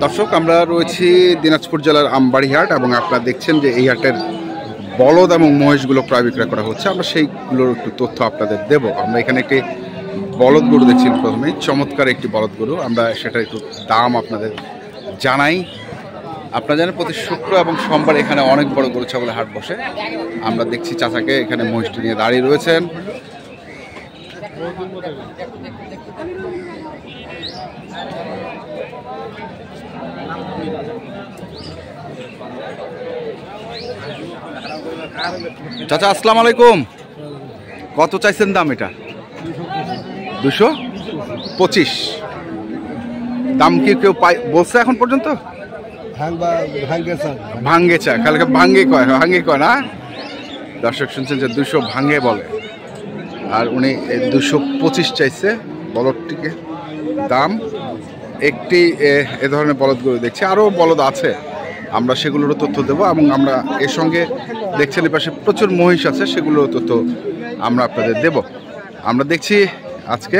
দর্শক, আমরা রয়েছি দিনাজপুর জেলার আমবাড়ি হাট এবং আপনারা দেখছেন যে এই হাটের বলদ এবং মহিষগুলো ক্রয় বিক্রয় করা হচ্ছে। আমরা সেইগুলোর একটু তথ্য আপনাদের দেব। আমরা এখানে একটি বলদ গরু দেখছি, প্রথমেই চমৎকার একটি বলদ গরু। আমরা সেটার একটু দাম আপনাদের জানাই। আপনারা জানেন প্রতি শুক্র এবং সোমবার এখানে অনেক বড় গরু ছাগলের হাট বসে। আমরা দেখছি চাচাকে এখানে মহিষটি নিয়ে দাঁড়িয়ে রয়েছেন। চাচা আসসালামু আলাইকুম। কত চাইছেন দাম? এটা 225। দাম কি কেউ বলছে এখন পর্যন্ত? ভাঙ্গেচা, কালকে ভাঙ্গে কয় না। দর্শক শুনছেন যে 200 ভাঙ্গে বলে, আর উনি 225 চাইছে বলদটিকে দাম। একটি এ ধরনের বলদ গরু দেখছি, আরও বলদ আছে, আমরা সেগুলোরও তথ্য দেবো। এবং আমরা এর সঙ্গে দেখছেন এর পাশে প্রচুর মহিষ আছে, সেগুলোরও তথ্য আমরা আপনাদের দেব। আমরা দেখছি আজকে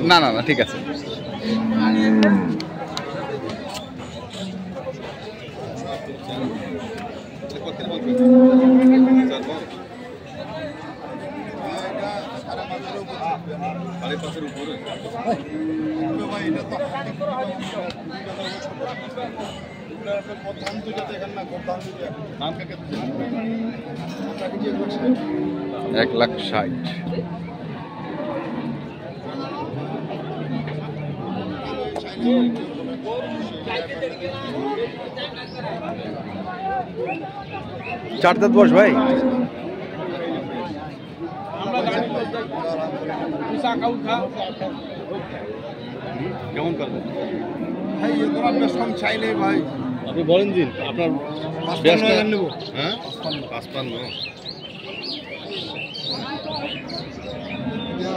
না না না, ঠিক আছে। এক লাখ 60। চার দাঁত বস ভাই। কেমন করবেন ভাই? বেশ কম চাইলে ভাই আপনি বলেন দিন। আপনার নেব। হ্যাঁ 55।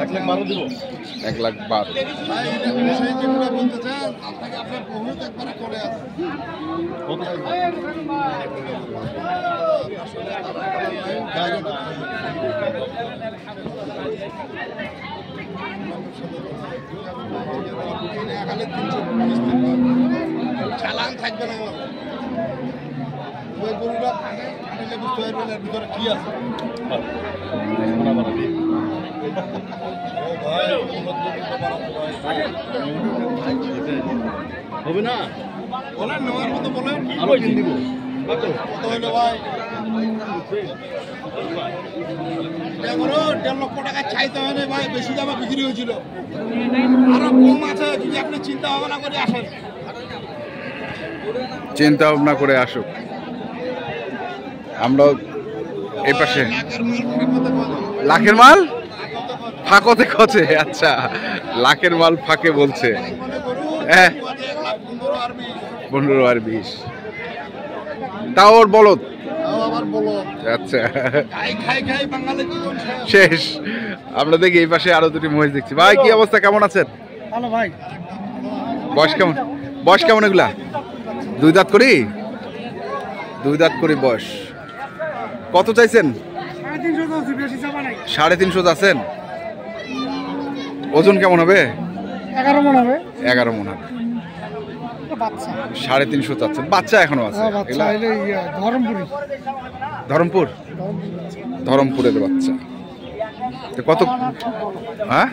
1,12,000 দিব। 1,12,000। চালান থাকবে না ওই গরুটা বুঝতে পারবেন এর ভিতরে কি আছে। হবে না বলেন, নেওয়ার মতো বলেন, আমি কিনে দিব। কত হইলো ভাই? 1.5 লক্ষ টাকা চাইতে হয় না ভাই, বেশি দামে বিক্রি হয়েছিল, আরো কম আছে। যদি আপনি চিন্তা ভাবনা করে আসেন, চিন্তা ভাবনা করে আসুক। আমরা এই পাশে লাখের মাল ফাঁকতে খচে। আচ্ছা, লাখের মাল ফাঁকে বলছে। হ্যাঁ 15 আর 20, তাও ওর বলদ। আচ্ছা শেষ। আমরা দেখি এই পাশে আরো দুটি মহিষ দেখছি। ভাই কি অবস্থা, কেমন আছেন? ভালো ভাই। বয়স কেমন? বয়স কেমন এগুলা? 2 দাঁত করি? 2 দাঁত করি বয়স। কত চাইছেন? 350 আছেন। ওজন কেমন হবে? 11 মণ হবে। 11 মণ হবে। 350 চাচ্ছেন। বাচ্চা এখনো আছে? ধরমপুরের বাচ্চা। কত? হ্যাঁ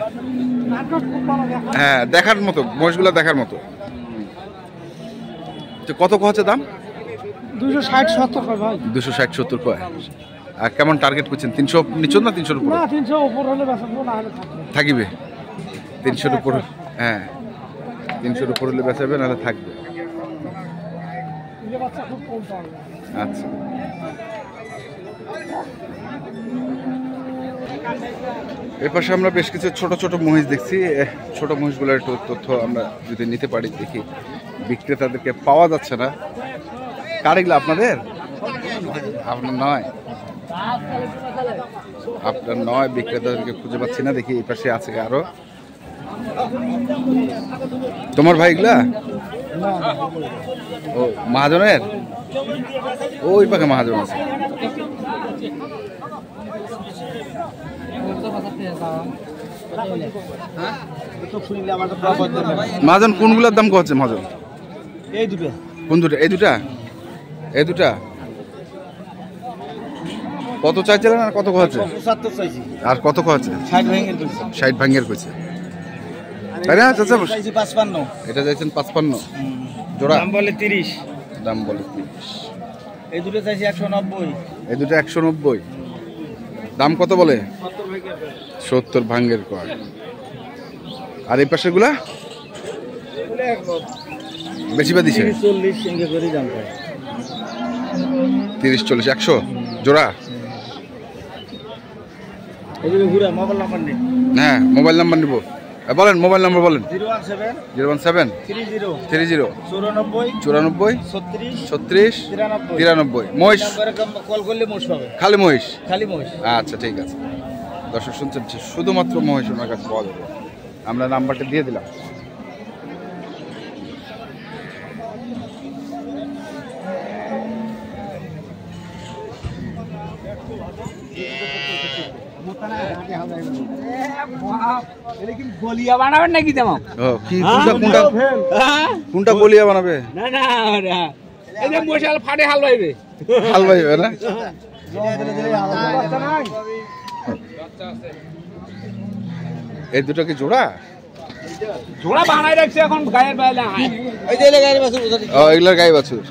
হ্যাঁ, দেখার মতো মহিষগুলো, দেখার মতো। কত হচ্ছে দাম? 260-70 ভাই। 260-70 কয়। আর কেমন টার্গেট করছেন? 300 নিচে না 300-র উপর? না 300 উপর হলে বেচবো, না হলে থাকবে। 300-র উপর, হ্যাঁ 300-র উপর হলে বেচাবে, নাহলে থাকবে। আচ্ছা, এর পাশে আমরা বেশ কিছু ছোট ছোট মহিষ দেখছি। ছোট মহিষগুলোর একটু তথ্য আমরা যদি নিতে পারি দেখি। বিক্রেতাদেরকে পাওয়া যাচ্ছে না। কার এগুলো? আপনাদের? আপনার নয়। আপনার নয়, বিক্রেতাদেরকে খুঁজে পাচ্ছি না। দেখি এই পাশে আছে আরো। তোমার ভাইগুলা? ও মহাজনের, ওই পাকে মহাজন আছে। মহাজন কোনগুলার দাম কত? মহাজন এই দুটো। কোন দুটা? এই দুটা, এই দুটা কত চাইছিলেন আর কত কছে? 75 চাইছি। আর কত কছে? 60 ভাঙের কইছে। 60 ভাঙের কইছে, তাই না চাচা? চাইছি 55। এটা চাইছেন 55 জোড়া, দাম বলে 30। দাম বলে 30। এই দুটো চাইছি 190। এই দুটো 190। দাম কত বলে? 70 ভাঙের কয়। আর এই পাশের গুলা বেশি বা দিছে? 40 সঙ্গে করে দাম পায়। 30 40 100 জোড়া। এদিকে ঘুরে মোবাইল নাম্বার নেই। হ্যাঁ, মোবাইল নাম্বার নিব। বলেন মোবাইল নাম্বার বলেন। 017 017 30 30 94 94 36 36 93। মহিষ কল করলে মোষ পাবে। খালি মহিষ? খালি মোষ। আচ্ছা ঠিক আছে। দর্শক শুনছেন, শুধুমাত্র মহিষ ওনার কাছে পাওয়া যাবে। আমরা নাম্বারটা দিয়ে দিলাম। বলিয়া বানাবেন নাকি তেমন? কি কোনটা বলিয়া বানাবে? না না, এই যে মশাল ফাটে হাল বাইবে। হাল বাইবে না? এই দুটো কি জোড়া? জোড়া বানাই রাখছে এখন গায়ের বাইরে। এই যে গায়ের বাছুর। ও এগুলার গাই বাছুর।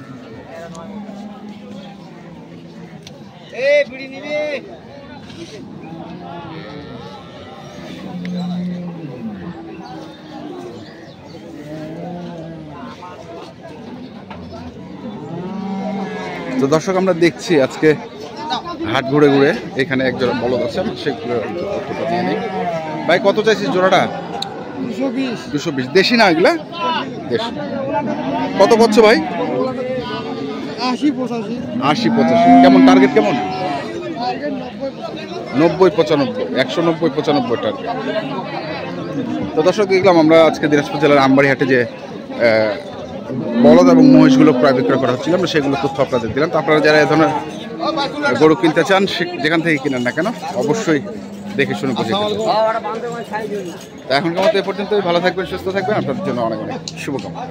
এই বিড়ি নিবি? তো দর্শক আমরা দেখছি আজকে হাট ঘুরে ঘুরে এখানে এক জোড়া বলদ আছে, সেগুলো তথ্যটা দিয়ে নিই। ভাই কত চাইছিস জোড়াটা? 220। দেশি না এগুলা? দেশি। কত করছো ভাই? 80 85। 80 85। কেমন টার্গেট? কেমন? 90 95। 190 95 টার্গেট। তো দর্শক দেখলাম আমরা আজকে দিনাজপুর জেলার আমবাড়ি হাটে যে বলদ এবং মহিষগুলো প্রায় বিক্রয় করা হচ্ছিল, আমরা সেগুলো তথ্য আপনাদের দিলাম। তো আপনারা যারা এ ধরনের গরু কিনতে চান, যেখান থেকে কিনেন না কেন, অবশ্যই দেখে শুনে বুঝে কিনবেন। তো এখনকার মতো এ পর্যন্তই। ভালো থাকবেন, সুস্থ থাকবেন। আপনাদের জন্য অনেক অনেক শুভকামনা।